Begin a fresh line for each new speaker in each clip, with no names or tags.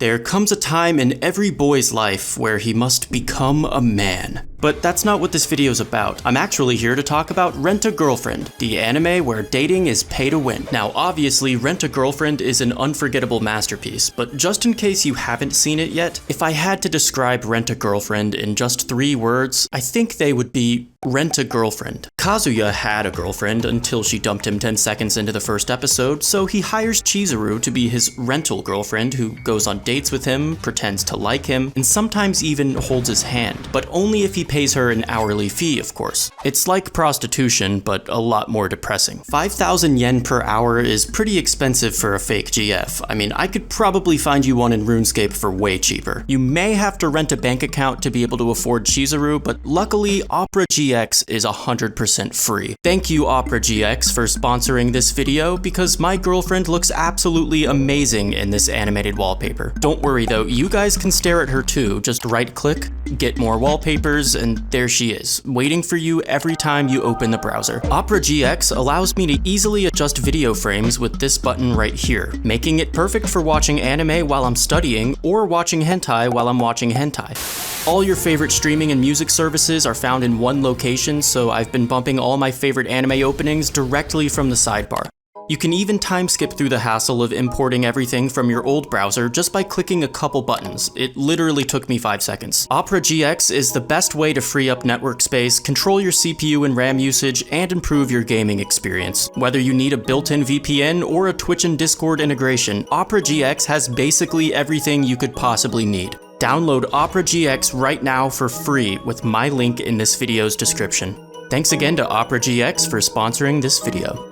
There comes a time in every boy's life where he must become a man. But that's not what this video's about. I'm actually here to talk about Rent-A-Girlfriend, the anime where dating is pay to win. Now obviously, Rent-A-Girlfriend is an unforgettable masterpiece, but just in case you haven't seen it yet, if I had to describe Rent-A-Girlfriend in just 3 words, I think they would be Rent-A-Girlfriend. Kazuya had a girlfriend until she dumped him 10 seconds into the first episode, so he hires Chizuru to be his rental girlfriend who goes on dates with him, pretends to like him, and sometimes even holds his hand, but only if he pays her an hourly fee, of course. It's like prostitution, but a lot more depressing. 5,000 yen per hour is pretty expensive for a fake GF. I mean, I could probably find you one in RuneScape for way cheaper. You may have to rent a bank account to be able to afford Chizuru, but luckily, Opera GX is 100% free. Thank you, Opera GX, for sponsoring this video, because my girlfriend looks absolutely amazing in this animated wallpaper. Don't worry though, you guys can stare at her too. Just right-click, get more wallpapers, and there she is, waiting for you every time you open the browser. Opera GX allows me to easily adjust video frames with this button right here, making it perfect for watching anime while I'm studying or watching hentai while I'm watching hentai. All your favorite streaming and music services are found in one location, so I've been bumping all my favorite anime openings directly from the sidebar. You can even time skip through the hassle of importing everything from your old browser just by clicking a couple buttons. It literally took me 5 seconds. Opera GX is the best way to free up network space, control your CPU and RAM usage, and improve your gaming experience. Whether you need a built-in VPN or a Twitch and Discord integration, Opera GX has basically everything you could possibly need. Download Opera GX right now for free with my link in this video's description. Thanks again to Opera GX for sponsoring this video.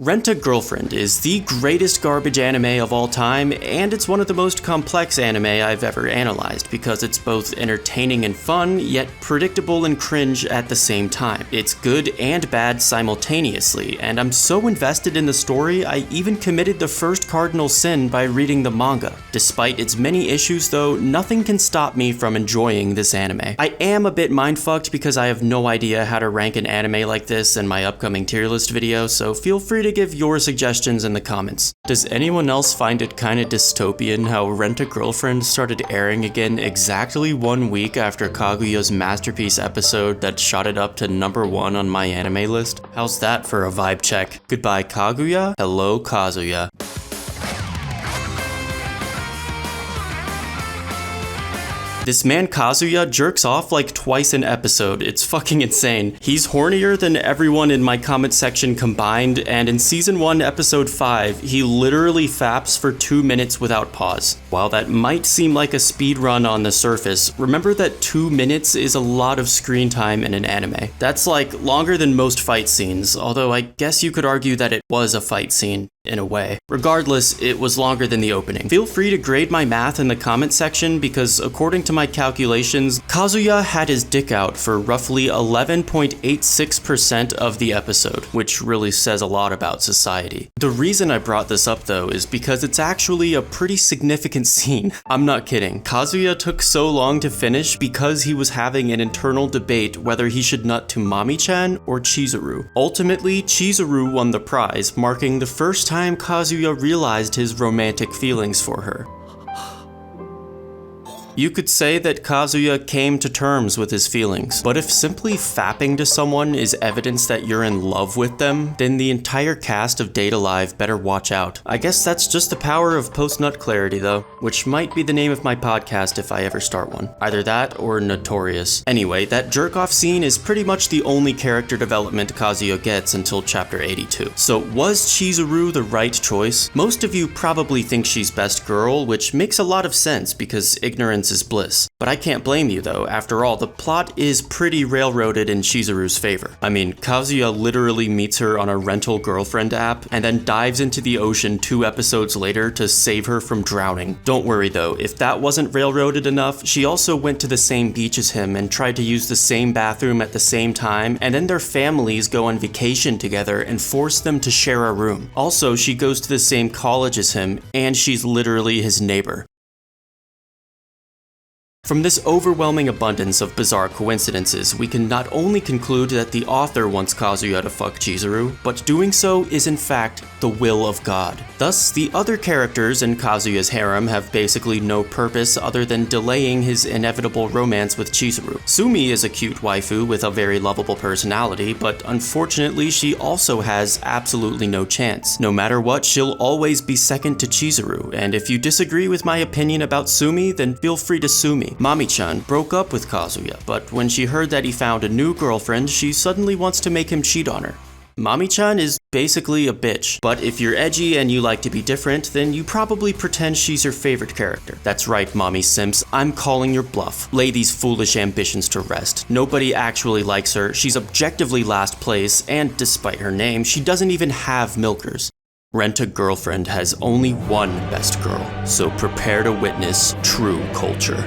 Rent-A-Girlfriend is the greatest garbage anime of all time, and it's one of the most complex anime I've ever analyzed because it's both entertaining and fun, yet predictable and cringe at the same time. It's good and bad simultaneously, and I'm so invested in the story I even committed the first cardinal sin by reading the manga. Despite its many issues though, nothing can stop me from enjoying this anime. I am a bit mindfucked because I have no idea how to rank an anime like this in my upcoming tier list video, so feel free to give your suggestions in the comments. Does anyone else find it kinda dystopian how Rent-A-Girlfriend started airing again exactly 1 week after Kaguya's masterpiece episode that shot it up to #1 on my anime list? How's that for a vibe check? Goodbye Kaguya, hello Kazuya. This man Kazuya jerks off like twice an episode. It's fucking insane. He's hornier than everyone in my comment section combined, and in season 1 episode 5, he literally faps for 2 minutes without pause. While that might seem like a speed run on the surface, remember that 2 minutes is a lot of screen time in an anime. That's like longer than most fight scenes, although I guess you could argue that it was a fight scene. In a way. Regardless, it was longer than the opening. Feel free to grade my math in the comment section because according to my calculations, Kazuya had his dick out for roughly 11.86% of the episode, which really says a lot about society. The reason I brought this up though is because it's actually a pretty significant scene. I'm not kidding. Kazuya took so long to finish because he was having an internal debate whether he should nut to Mami-chan or Chizuru. Ultimately, Chizuru won the prize, marking the first time Kazuya realized his romantic feelings for her. You could say that Kazuya came to terms with his feelings, but if simply fapping to someone is evidence that you're in love with them, then the entire cast of Date A Live better watch out. I guess that's just the power of post-nut clarity though, which might be the name of my podcast if I ever start one. Either that or Notorious. Anyway, that jerk-off scene is pretty much the only character development Kazuya gets until chapter 82. So was Chizuru the right choice? Most of you probably think she's best girl, which makes a lot of sense because ignorance is bliss. But I can't blame you though, after all, the plot is pretty railroaded in Chizuru's favor. I mean, Kazuya literally meets her on a rental girlfriend app and then dives into the ocean 2 episodes later to save her from drowning. Don't worry though, if that wasn't railroaded enough, she also went to the same beach as him and tried to use the same bathroom at the same time, and then their families go on vacation together and force them to share a room. Also, she goes to the same college as him, and she's literally his neighbor. From this overwhelming abundance of bizarre coincidences, we can not only conclude that the author wants Kazuya to fuck Chizuru, but doing so is in fact the will of God. Thus, the other characters in Kazuya's harem have basically no purpose other than delaying his inevitable romance with Chizuru. Sumi is a cute waifu with a very lovable personality, but unfortunately she also has absolutely no chance. No matter what, she'll always be second to Chizuru, and if you disagree with my opinion about Sumi, then feel free to sue me. Mami-chan broke up with Kazuya, but when she heard that he found a new girlfriend, she suddenly wants to make him cheat on her. Mami-chan is basically a bitch, but if you're edgy and you like to be different, then you probably pretend she's your favorite character. That's right, mommy simps, I'm calling your bluff. Lay these foolish ambitions to rest. Nobody actually likes her, she's objectively last place, and despite her name, she doesn't even have milkers. Rent-a-Girlfriend has only one best girl, so prepare to witness true culture.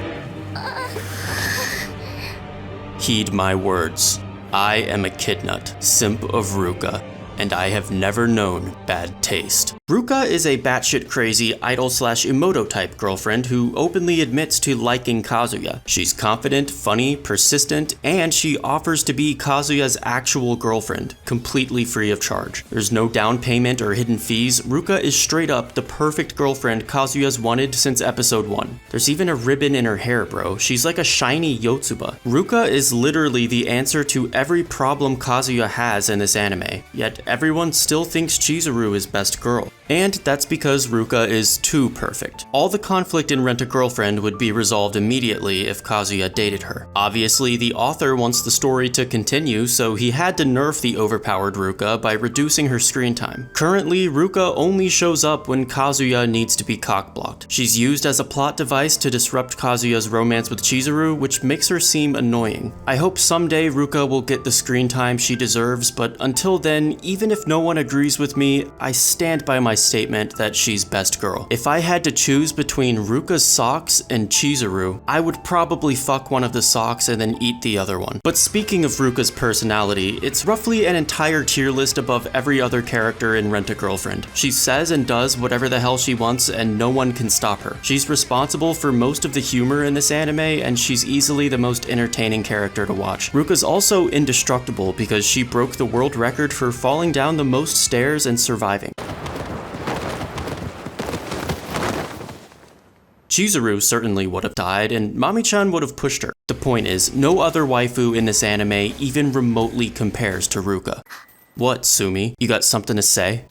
Heed my words. I am a kidnut, simp of Ruka, and I have never known bad taste. Ruka is a batshit crazy idol/Emoto type girlfriend who openly admits to liking Kazuya. She's confident, funny, persistent, and she offers to be Kazuya's actual girlfriend, completely free of charge. There's no down payment or hidden fees. Ruka is straight up the perfect girlfriend Kazuya's wanted since episode 1. There's even a ribbon in her hair, bro. She's like a shiny Yotsuba. Ruka is literally the answer to every problem Kazuya has in this anime, yet everyone still thinks Chizuru is best girl. And that's because Ruka is too perfect. All the conflict in Rent-a-Girlfriend would be resolved immediately if Kazuya dated her. Obviously, the author wants the story to continue, so he had to nerf the overpowered Ruka by reducing her screen time. Currently, Ruka only shows up when Kazuya needs to be cockblocked. She's used as a plot device to disrupt Kazuya's romance with Chizuru, which makes her seem annoying. I hope someday Ruka will get the screen time she deserves, but until then, even if no one agrees with me, I stand by my statement that she's best girl. If I had to choose between Ruka's socks and Chizuru, I would probably fuck one of the socks and then eat the other one. But speaking of Ruka's personality, it's roughly an entire tier list above every other character in Rent-a-Girlfriend. She says and does whatever the hell she wants and no one can stop her. She's responsible for most of the humor in this anime, and she's easily the most entertaining character to watch. Ruka's also indestructible because she broke the world record for falling down the most stairs and surviving. Chizuru certainly would have died, and Mami-chan would have pushed her. The point is, no other waifu in this anime even remotely compares to Ruka. What, Sumi? You got something to say?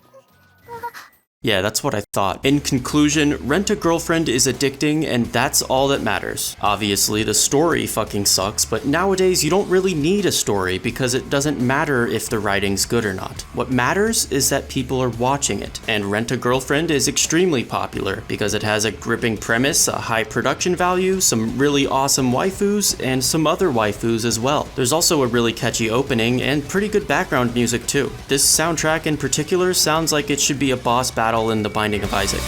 Yeah, that's what I thought. In conclusion, Rent-a-Girlfriend is addicting, and that's all that matters. Obviously, the story fucking sucks, but nowadays you don't really need a story because it doesn't matter if the writing's good or not. What matters is that people are watching it, and Rent-a-Girlfriend is extremely popular because it has a gripping premise, a high production value, some really awesome waifus, and some other waifus as well. There's also a really catchy opening and pretty good background music too. This soundtrack in particular sounds like it should be a boss battle in The Binding of Isaac.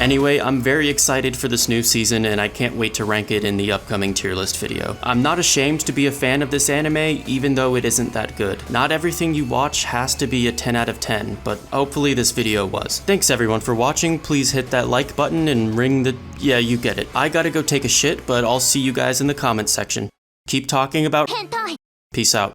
Anyway, I'm very excited for this new season and I can't wait to rank it in the upcoming tier list video. I'm not ashamed to be a fan of this anime, even though it isn't that good. Not everything you watch has to be a 10 out of 10, but hopefully this video was. Thanks everyone for watching, please hit that like button and ring the... yeah, you get it. I gotta go take a shit, but I'll see you guys in the comments section. Keep talking about... hentai. Peace out.